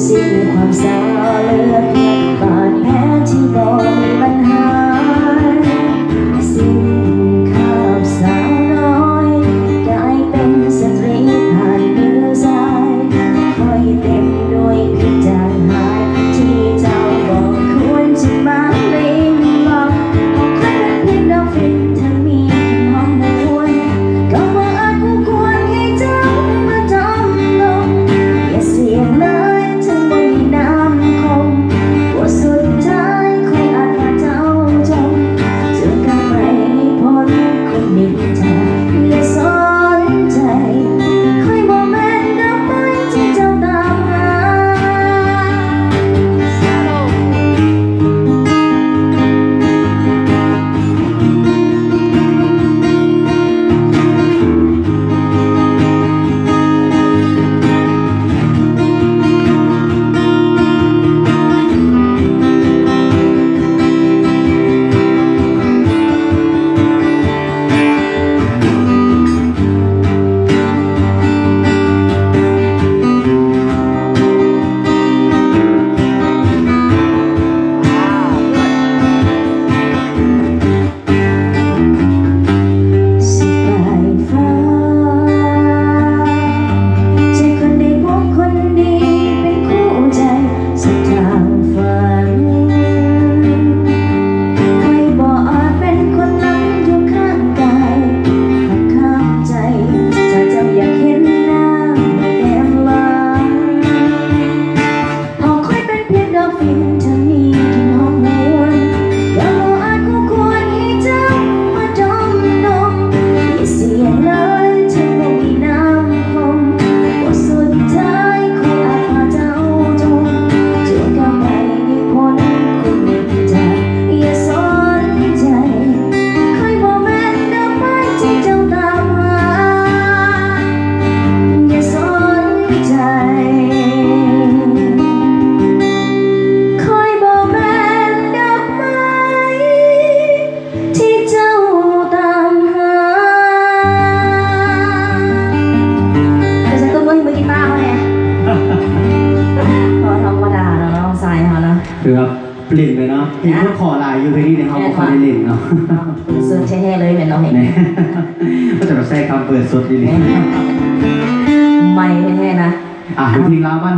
สิ้นความเศร้าเหลือเพียงบาดแผลที่บ่มีปัญหาสิ้นคาบสาวน้อยกลายเป็นสตรีผ่านมือซ้ายคอยเต็มด้วยพิจารณาที่เจ้าบอกควรจะมาเล่นบอกใครเป็นเพียงดอกฟินเธอมีหอมหวนก็ว่าอาจคู่ควรให้เจ้ามาจำลงอย่าเสี่ยงเลยถึงบ่มีน้ำคมว่าสุดท้ายคอยอาจพาเจ้าจมเจอกันไม่พ้นคนนินทาอย่าสนใจคอยบอกแม่นดอกไม้ที่เจ้าตามหาคือว่าเปลี่ยนไปเนาะเห็นพวกขอลายอยู่ที่นี่เนี่ยเขาบอกเขาได้เล่นเนาะเสื้อแท้ๆเลยเหมือนเราเห็นก็จะมาใส่คำเปิดสดดีเลยไม่แท้ๆนะดูเพลงลาวบ้าน